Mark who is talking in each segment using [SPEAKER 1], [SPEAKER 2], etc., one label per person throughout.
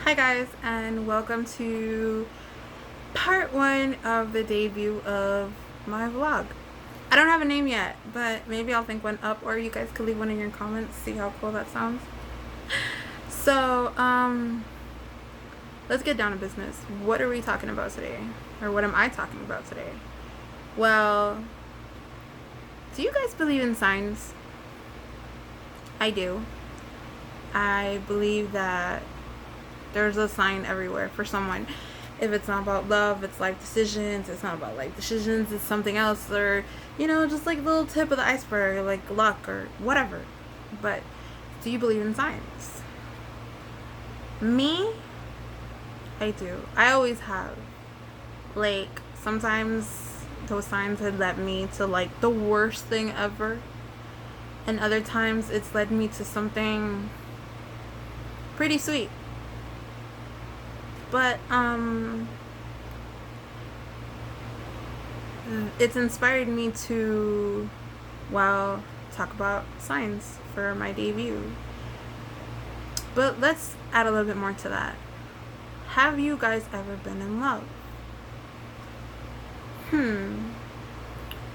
[SPEAKER 1] Hi guys, and welcome to part one of the debut of my vlog. I don't have a name yet, but maybe I'll think one up, or you guys could leave one in your comments, see how cool that sounds. So, let's get down to business. What are we talking about today? Or what am I talking about today? Well, do you guys believe in signs? I do. I believe that there's a sign everywhere for someone. If it's not about love, it's life decisions. It's not about life decisions, it's something else. Or, just like a little tip of the iceberg, like luck or whatever. But do you believe in signs? Me? I do. I always have. Like, sometimes those signs had led me to like the worst thing ever. And other times it's led me to something pretty sweet. But it's inspired me to talk about signs for my debut. But let's add a little bit more to that. Have you guys ever been in love?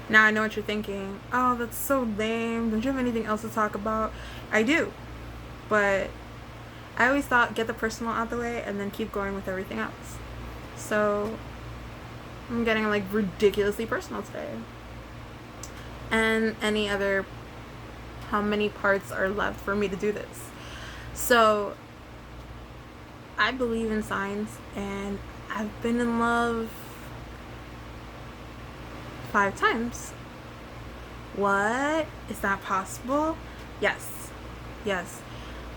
[SPEAKER 1] Now I know what you're thinking. Oh, that's so lame. Don't you have anything else to talk about? I do. But I always thought get the personal out the way and then keep going with everything else. So I'm getting like ridiculously personal today. And how many parts are left for me to do this? So I believe in signs, and I've been in love 5 times. What? Is that possible? Yes.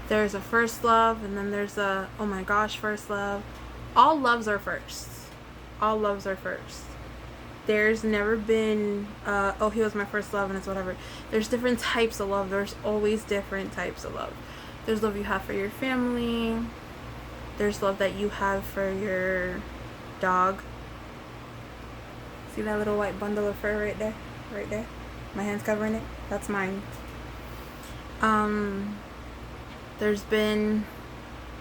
[SPEAKER 1] There's a first love, and then there's a oh my gosh first love. All loves are first. There's never been oh, he was my first love and it's whatever. There's different types of love. There's always different types of love. There's love you have for your family. There's love that you have for your dog. See that little white bundle of fur right there? My hand's covering it. That's mine. There's been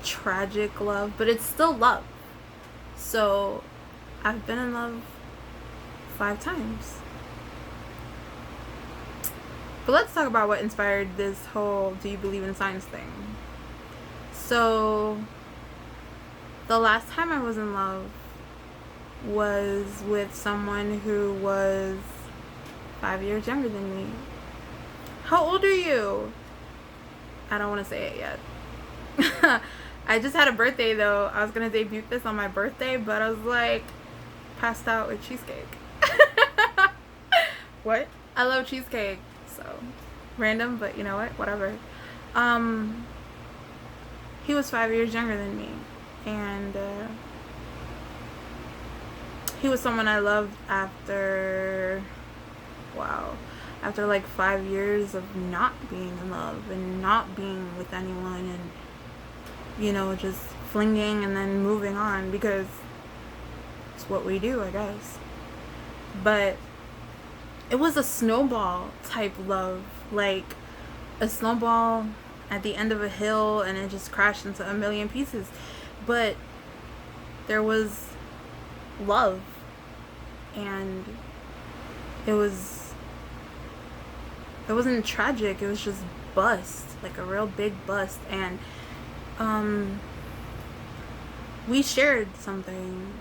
[SPEAKER 1] tragic love, but it's still love. So I've been in love 5 times. But let's talk about what inspired this whole do you believe in signs thing. So the last time I was in love was with someone who was 5 years younger than me. How old are you? I don't want to say it yet. I just had a birthday though. I was going to debut this on my birthday, but I was like passed out with cheesecake. What? I love cheesecake. So random, but you know what? Whatever. He was 5 years younger than me, and he was someone I loved after like 5 years of not being in love and not being with anyone, and just flinging and then moving on because it's what we do, I guess. But it was a snowball type love, like a snowball at the end of a hill and it just crashed into a million pieces. But there was love, and it wasn't tragic, it was just bust, like a real big bust. And we shared something,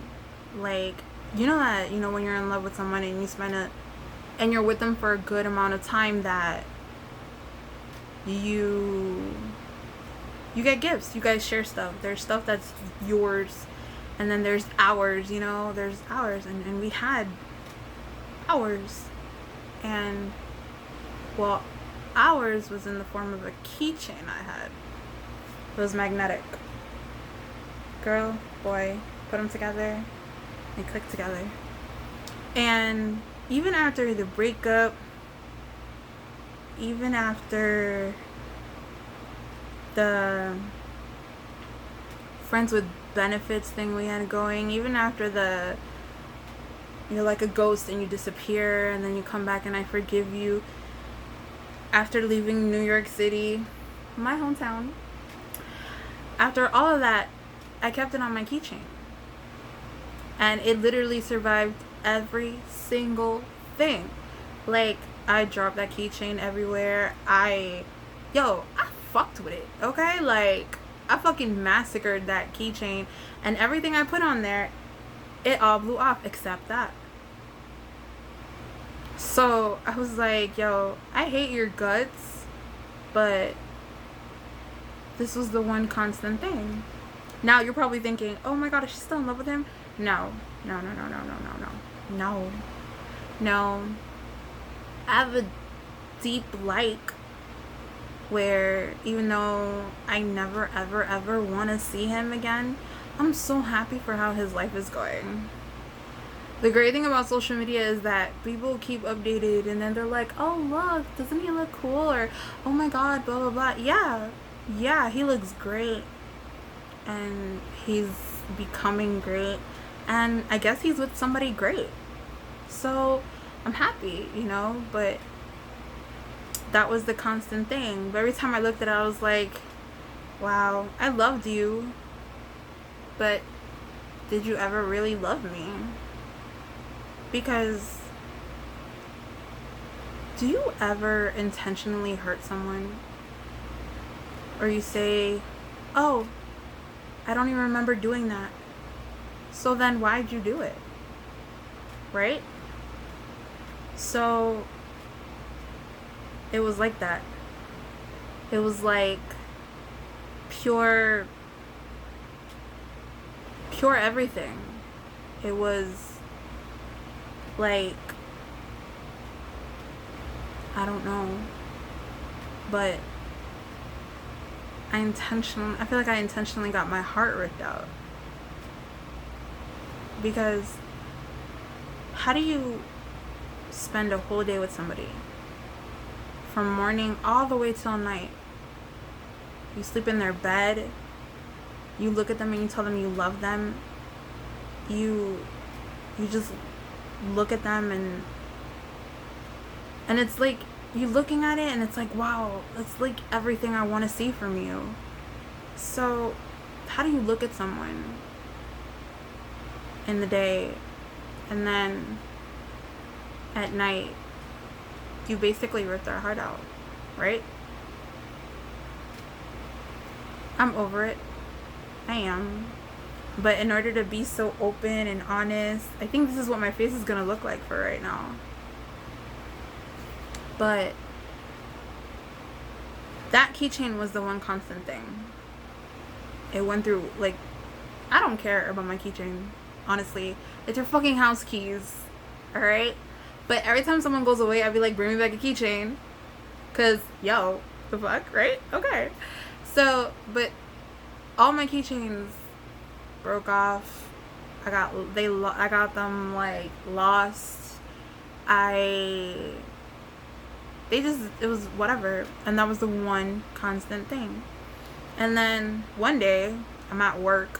[SPEAKER 1] like that when you're in love with someone and and you're with them for a good amount of time, that you get gifts, you guys share stuff. There's stuff that's yours, and then there's ours. There's ours, and we had ours. And ours was in the form of a keychain I had. It was magnetic. Girl, boy, put them together, they click together. And even after the breakup, even after the friends with benefits thing we had going, even after you're like a ghost and you disappear and then you come back and I forgive you, after leaving New York City, my hometown, after all of that, I kept it on my keychain. And it literally survived every single thing. Like, I dropped that keychain everywhere. I fucked with it, okay? Like, I fucking massacred that keychain. And everything I put on there, it all blew off except that. So, I was like, yo, I hate your guts, but this was the one constant thing. Now, you're probably thinking, oh my god, is she still in love with him? No. I have a deep like where even though I never ever want to see him again, I'm so happy for how his life is going. The great thing about social media is that people keep updated and then they're like, oh look, doesn't he look cool? Or oh my god, blah blah blah. Yeah, he looks great. And he's becoming great. And I guess he's with somebody great. So I'm happy, but that was the constant thing. But every time I looked at it, I was like, wow, I loved you, but did you ever really love me? Because do you ever intentionally hurt someone? Or you say, oh, I don't even remember doing that. So then why'd you do it? Right? So it was like that. It was like pure everything. It was like, I don't know, but I feel like I intentionally got my heart ripped out. Because how do you spend a whole day with somebody from morning all the way till night? You sleep in their bed, you look at them and you tell them you love them, you just look at them and it's like you looking at it and it's like, wow, that's like everything I want to see from you. So how do you look at someone in the day and then at night you basically rip their heart out, right? I'm over it. I am. But in order to be so open and honest, I think this is what my face is gonna look like for right now. But that keychain was the one constant thing. It went through, like, I don't care about my keychain, honestly. It's your fucking house keys, alright? But every time someone goes away, I'd be like, bring me back a keychain. Cause, yo, the fuck, right? Okay. So, but all my keychains broke off. I got them like lost. It was whatever. And that was the one constant thing. And then one day I'm at work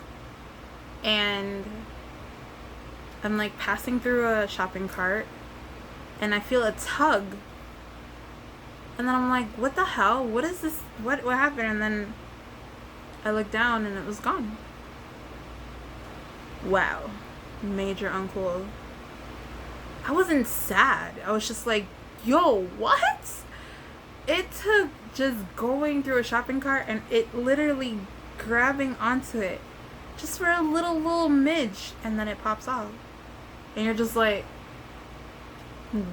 [SPEAKER 1] and I'm like passing through a shopping cart and I feel a tug. And then I'm like, what the hell? What is this? What happened? And then I looked down and it was gone. Wow. Major uncool. I wasn't sad. I was just like, yo, what? It took just going through a shopping cart and it literally grabbing onto it just for a little midge, and then it pops off. And you're just like,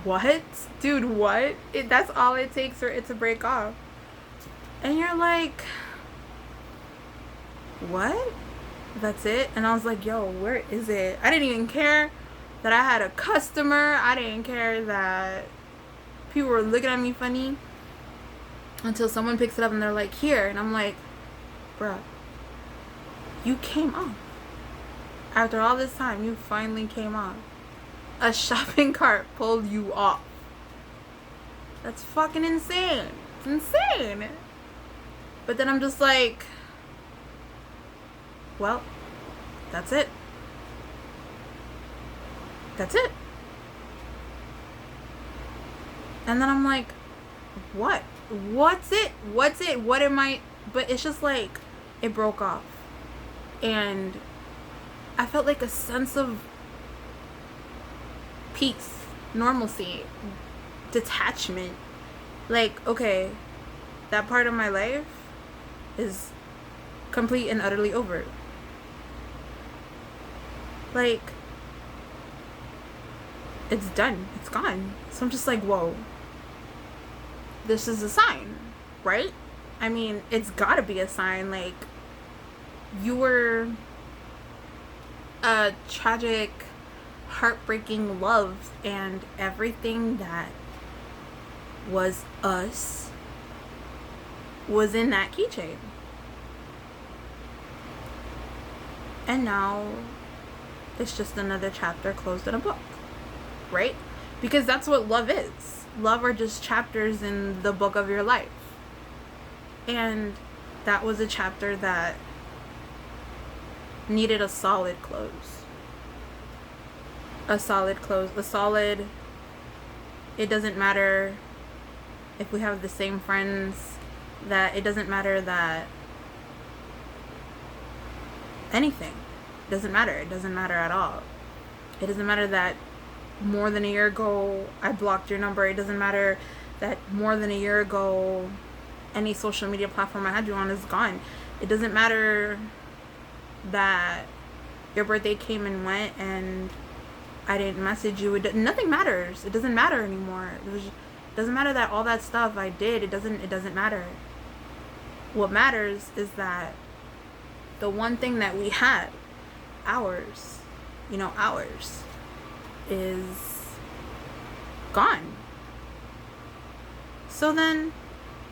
[SPEAKER 1] what? Dude, what? That's all it takes for it to break off. And you're like, what? That's it? And I was like, yo, where is it? I didn't even care that I had a customer. I didn't care that people were looking at me funny until someone picks it up and they're like, here. And I'm like, bruh, you came off. After all this time, you finally came off. A shopping cart pulled you off. That's fucking insane. It's insane. But then I'm just like, well, that's it. That's it. And then I'm like, what? What's it? What am I? But it's just like, it broke off. And I felt like a sense of peace, normalcy, detachment. Like, okay, that part of my life is complete and utterly over. Like, it's done. It's gone. So I'm just like, whoa. This is a sign, right? I mean, it's gotta be a sign. Like, you were a tragic, heartbreaking love, and everything that was us was in that keychain. And now it's just another chapter closed in a book, right? Because that's what love is. Love are just chapters in the book of your life. And that was a chapter that needed a solid close. A solid close. A solid, it doesn't matter if we have the same friends, that it doesn't matter that anything. It doesn't matter. It doesn't matter at all. It doesn't matter that more than a year ago I blocked your number. It doesn't matter that more than a year ago any social media platform I had you on is gone. It doesn't matter that your birthday came and went and I didn't message you. Nothing matters. It doesn't matter anymore. It doesn't matter that all that stuff I did. It doesn't matter. What matters is that the one thing that we had, ours, is gone. So then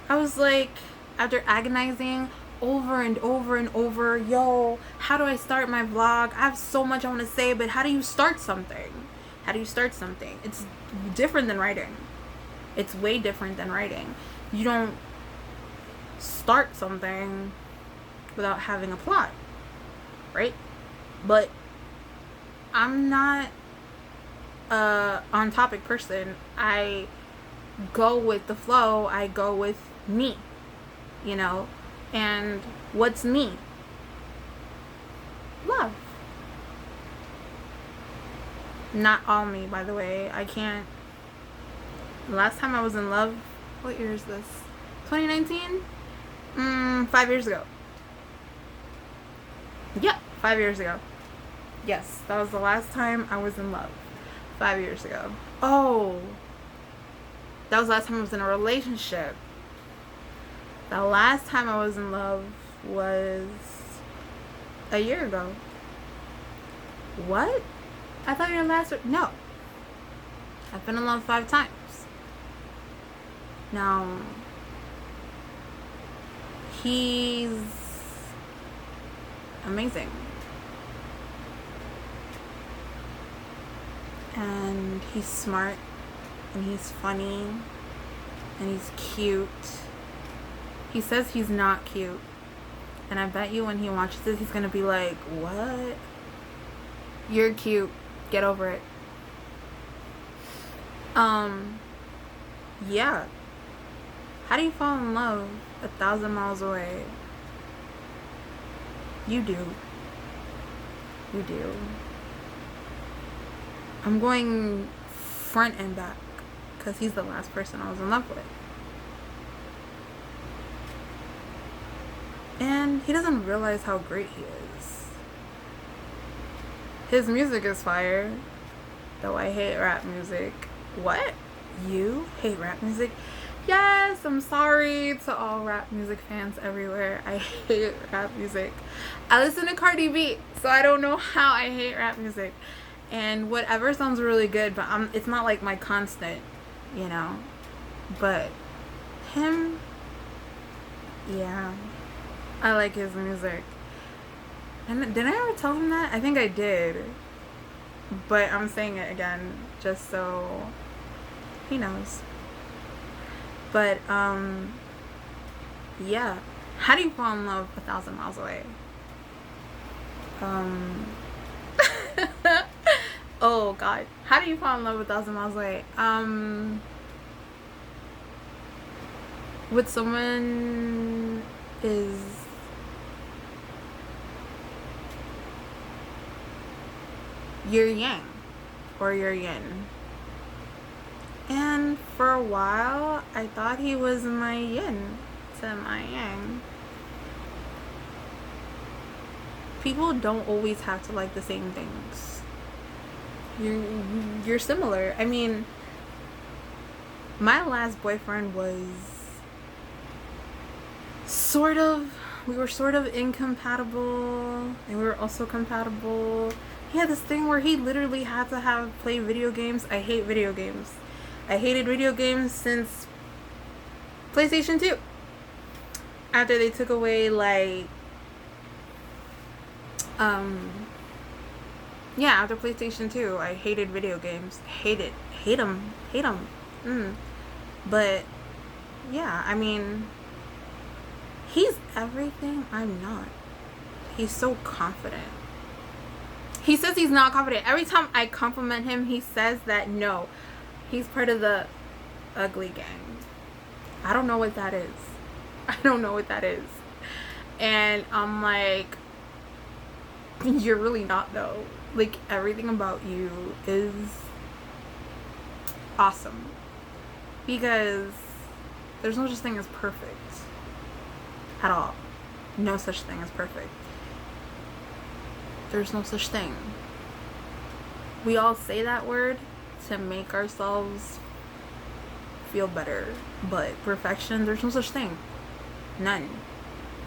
[SPEAKER 1] I was like, after agonizing over and over and over, yo, how do I start my vlog? I have so much I want to say, but how do you start something? How do you start something? It's different than writing. It's way different than writing. You don't start something without having a plot, right? But I'm not a on topic person. I go with the flow. I go with me, and what's me? Love. Not all me, by the way. I can't. Last time I was in love, what year is this? 2019? 5 years ago. Yeah, 5 years ago. Yes, that was the last time I was in love. 5 years ago. Oh, that was the last time I was in a relationship. The last time I was in love was a year ago. What? I thought your last... No. I've been in love 5 times. Now, he's amazing. And he's smart. And he's funny. And he's cute. He says he's not cute. And I bet you when he watches this, he's going to be like, what? You're cute. Get over it. Yeah. How do you fall in love 1,000 miles away? You do. You do. I'm going front and back because he's the last person I was in love with. And he doesn't realize how great he is. His music is fire, though I hate rap music. What? You hate rap music? Yes, I'm sorry to all rap music fans everywhere. I hate rap music. I listen to Cardi B, so I don't know how I hate rap music. And whatever sounds really good, but it's not like my constant, But him, yeah, I like his music. And did I ever tell him that? I think I did. But I'm saying it again just so he knows. But, yeah. How do you fall in love 1,000 miles away? Oh, God. How do you fall in love 1,000 miles away? With someone is your yang or your yin. And for a while, I thought he was my yin to my yang. People don't always have to like the same things. You're similar. I mean, my last boyfriend was we were sort of incompatible, and we were also compatible. He had this thing where he literally had to play video games. I hate video games. I hated video games since PlayStation 2. After they took away, like, after PlayStation 2, I hated video games. Hate them. But, yeah, I mean, he's everything I'm not. He's so confident. He says he's not confident. Every time I compliment him, he says that no, he's part of the ugly gang. I don't know what that is. And I'm like, you're really not though. Like, everything about you is awesome. Because there's no such thing as perfect. At all. No such thing as perfect. There's no such thing. We all say that word to make ourselves feel better. But perfection, there's no such thing. None.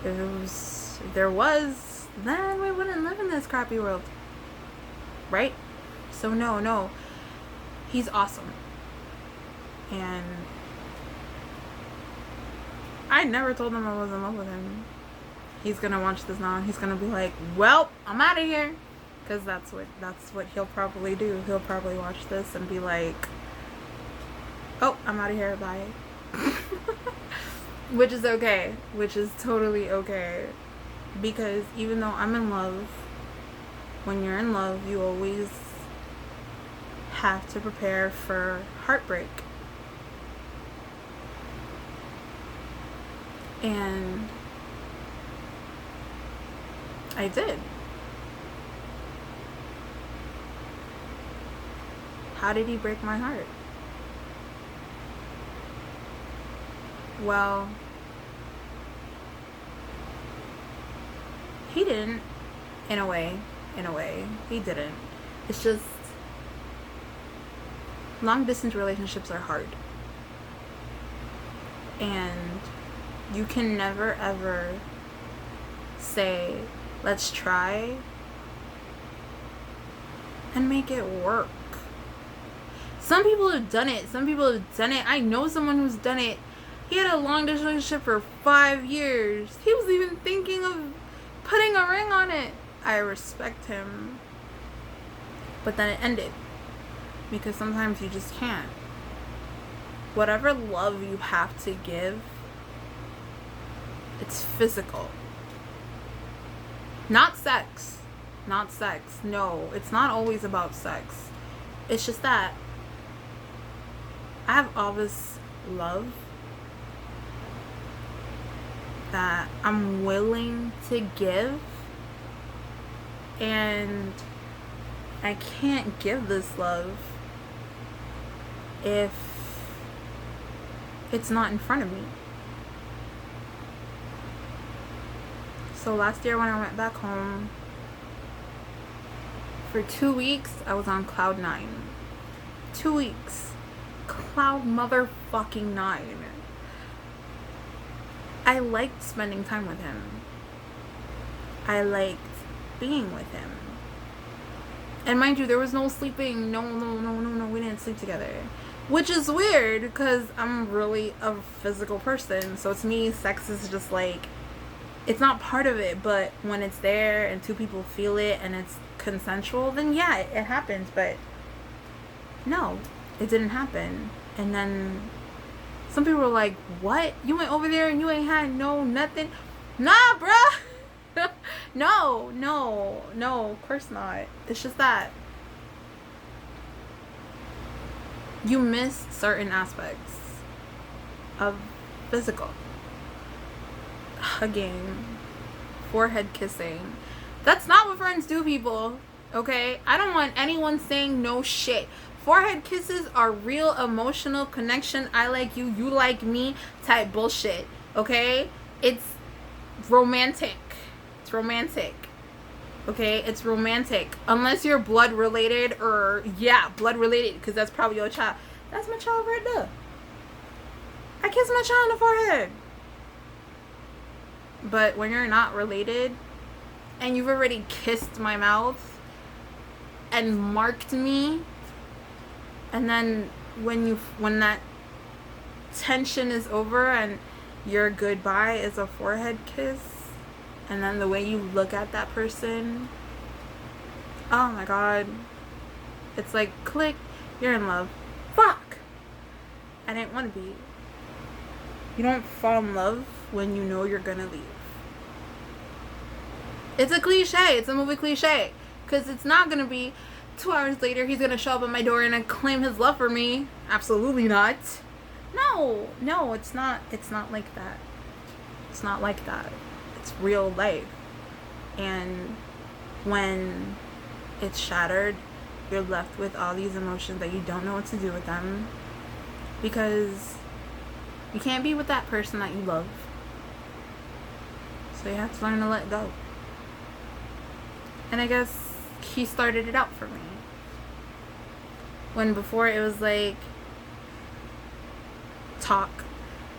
[SPEAKER 1] If there was, then we wouldn't live in this crappy world. Right? So no. He's awesome. And I never told him I was in love with him. He's gonna watch this now and he's gonna be like, well, I'm out of here. Because that's what he'll probably do. He'll probably watch this and be like, oh, I'm out of here, bye. Which is okay. Which is totally okay. Because even though I'm in love, when you're in love, you always have to prepare for heartbreak. And I did. How did he break my heart? Well, he didn't. In a way, he didn't. It's just, long distance relationships are hard. And you can never ever say, let's try and make it work. Some people have done it. I know someone who's done it. He had a long distance relationship for 5 years. He was even thinking of putting a ring on it. I respect him. But then it ended. Because sometimes you just can't. Whatever love you have to give, it's physical. Not sex. No, it's not always about sex. It's just that I have all this love that I'm willing to give, and I can't give this love if it's not in front of me. So last year when I went back home, for 2 weeks, I was on cloud 9. 2 weeks. Cloud motherfucking 9. I liked spending time with him. I liked being with him. And mind you, there was no sleeping. No, we didn't sleep together. Which is weird, because I'm really a physical person. So to me, sex is just like, it's not part of it, but when it's there and two people feel it and it's consensual, then yeah, it happens. But no, it didn't happen. And then some people were like, what? You went over there and you ain't had nothing? Nah, bruh. No, of course not. It's just that you miss certain aspects of physical. Hugging, forehead kissing. That's not what friends do, people. Okay? I don't want anyone saying no shit. Forehead kisses are real emotional connection. I like you, you like me type bullshit. Okay? It's romantic. It's romantic. Okay? It's romantic. Unless you're blood related or, yeah, blood related, because that's probably your child. That's my child right there. I kiss my child on the forehead. But when you're not related and you've already kissed my mouth and marked me, and then when that tension is over and your goodbye is a forehead kiss, and then the way you look at that person, oh my god, it's like click, you're in love. Fuck, I didn't want to be. You don't fall in love when you know you're gonna leave. It's a cliche. It's a movie cliche. Because it's not gonna be 2 hours later he's gonna show up at my door and claim his love for me. Absolutely not. No, it's not. It's not like that. It's not like that. It's real life. And when it's shattered, you're left with all these emotions that you don't know what to do with them. Because you can't be with that person that you love. So you have to learn to let go. And I guess he started it out for me. When before it was like talk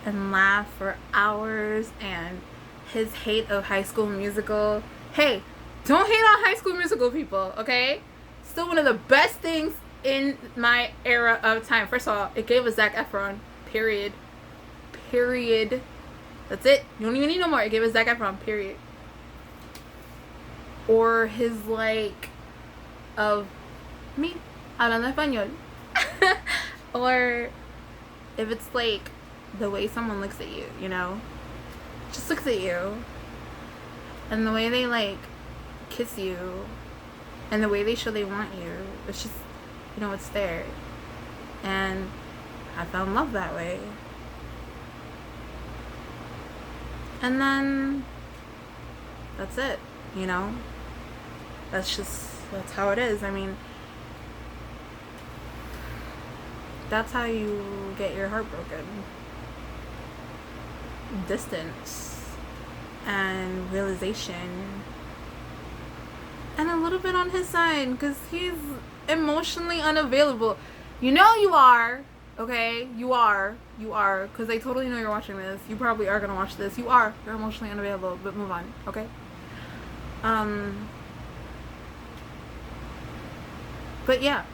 [SPEAKER 1] and laugh for hours, and his hate of High School Musical. Hey, don't hate on High School Musical, people, okay? Still one of the best things in my era of time. First of all, it gave us Zac Efron. Period. That's it. You don't even need no more. It gave us Zac Efron. Period. Or his like of me hablando español. Or if it's like the way someone looks at you, you know, just looks at you, and the way they like kiss you, and the way they show they want you, it's just, you know, it's there. And I fell in love that way. And then that's it, you know. That's how it is. I mean, that's how you get your heart broken. Distance and realization, and a little bit on his side, because he's emotionally unavailable. You know you are, okay? You are, because I totally know you're watching this. You probably are gonna watch this. You're emotionally unavailable, but move on, okay? But yeah,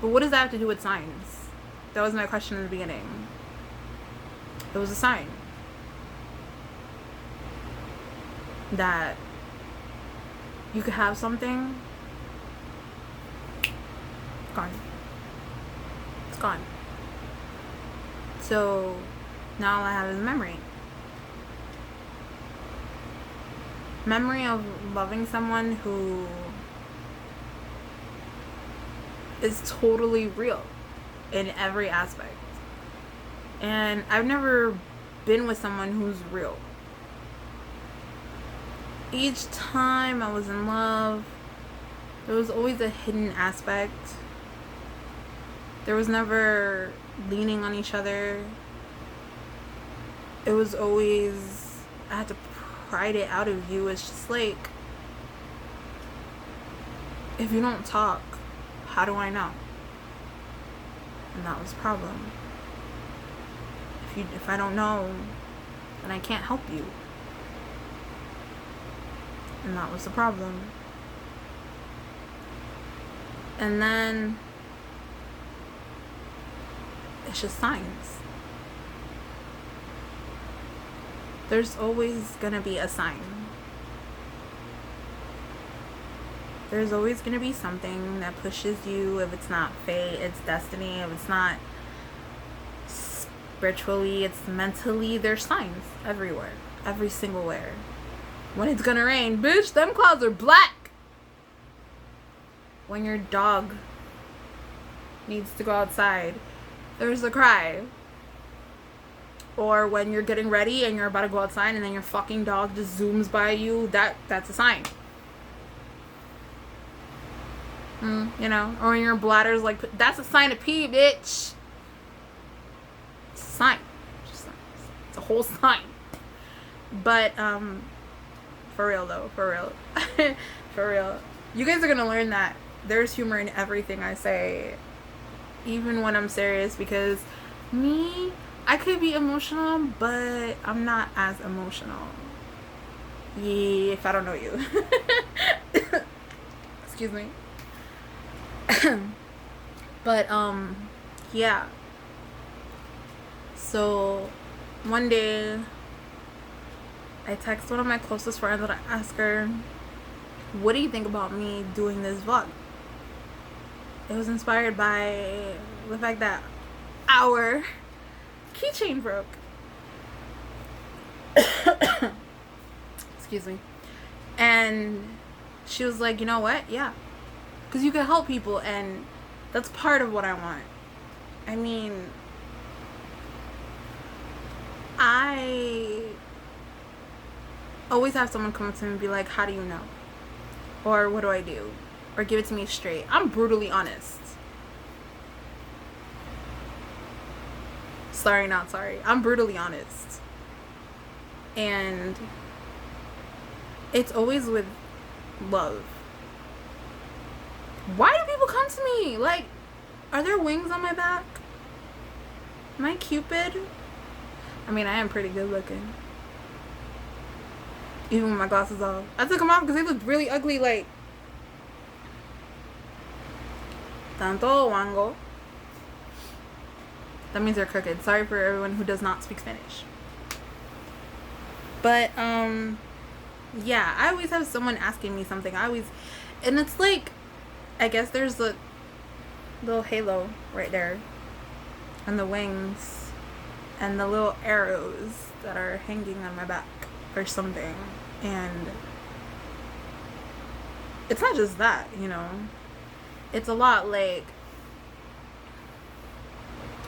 [SPEAKER 1] but what does that have to do with signs? That was my question in the beginning. It was a sign that you could have something, gone. It's gone. So now all I have is memory. Memory of loving someone who is totally real in every aspect. And I've never been with someone who's real. Each time I was in love, there was always a hidden aspect. There was never leaning on each other. It was always, I had to pride it out of you. It's just like, if you don't talk, how do I know? And that was a problem. If I don't know, then I can't help you. And that was the problem. And then it's just signs. There's always gonna be a sign. There's always going to be something that pushes you. If it's not fate, it's destiny. If it's not spiritually, it's mentally. There's signs everywhere. Every single where. When it's going to rain, bitch, them clouds are black. When your dog needs to go outside, there's a cry. Or when you're getting ready and you're about to go outside and then your fucking dog just zooms by you, that's a sign. You know, or when your bladder's like, that's a sign of pee, bitch. It's a sign. It's a whole sign. But, for real though, for real. For real. You guys are gonna learn that there's humor in everything I say, even when I'm serious, because me, I could be emotional, but I'm not as emotional. Yeah, if I don't know you. Excuse me. But, yeah. So, one day, I text one of my closest friends and I ask her, what do you think about me doing this vlog? It was inspired by the fact that our keychain broke. Excuse me. And she was like, you know what? Yeah. Because you can help people, and that's part of what I want. I mean, I always have someone come up to me and be like, how do you know? Or what do I do? Or give it to me straight. I'm brutally honest. Sorry, not sorry. I'm brutally honest. And it's always with love. Why do people come to me? Like, are there wings on my back? Am I Cupid? I mean, I am pretty good looking. Even with my glasses off. I took them off because they looked really ugly, like. Tanto wango. That means they're crooked. Sorry for everyone who does not speak Spanish. But, yeah, I always have someone asking me something. And it's like, I guess there's a little halo right there. And the wings. And the little arrows that are hanging on my back or something. And it's not just that, you know. It's a lot. Like,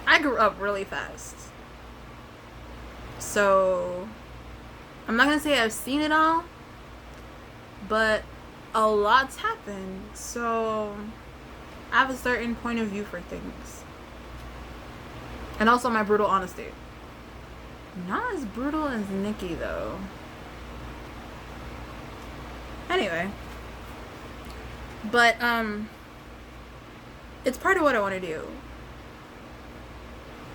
[SPEAKER 1] I grew up really fast. So, I'm not going to say I've seen it all, but a lot's happened. So, I have a certain point of view for things. And also my brutal honesty. Not as brutal as Nikki, though. Anyway. But, it's part of what I want to do.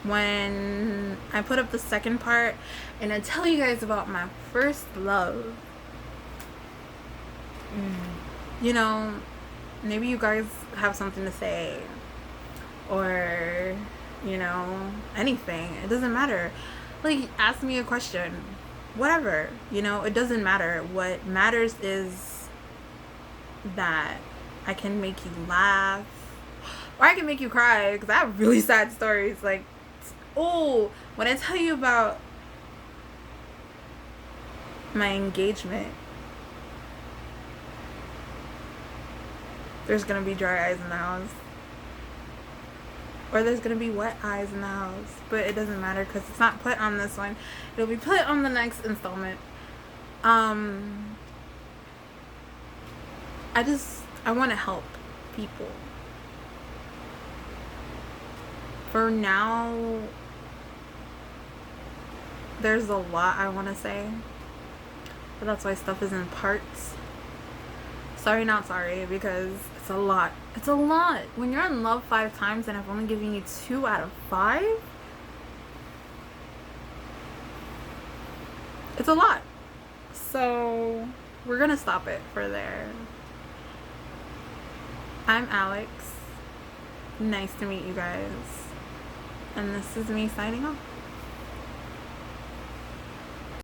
[SPEAKER 1] When I put up the second part and I tell you guys about my first love, you know, maybe you guys have something to say, or, you know, anything. It doesn't matter. Like, ask me a question, whatever, you know, it doesn't matter. What matters is that I can make you laugh, or I can make you cry, because I have really sad stories. Like, oh, when I tell you about my engagement, there's gonna be dry eyes in the house, or there's gonna be wet eyes in the house, but it doesn't matter because it's not put on this one. It'll be put on the next installment. I want to help people. For now, there's a lot I want to say, but that's why stuff is in parts. Sorry, not sorry, because it's a lot. It's a lot. When you're in love 5 times and I've only given you 2 out of 5, it's a lot. So, we're gonna stop it for there. I'm Alex. Nice to meet you guys. And this is me signing off.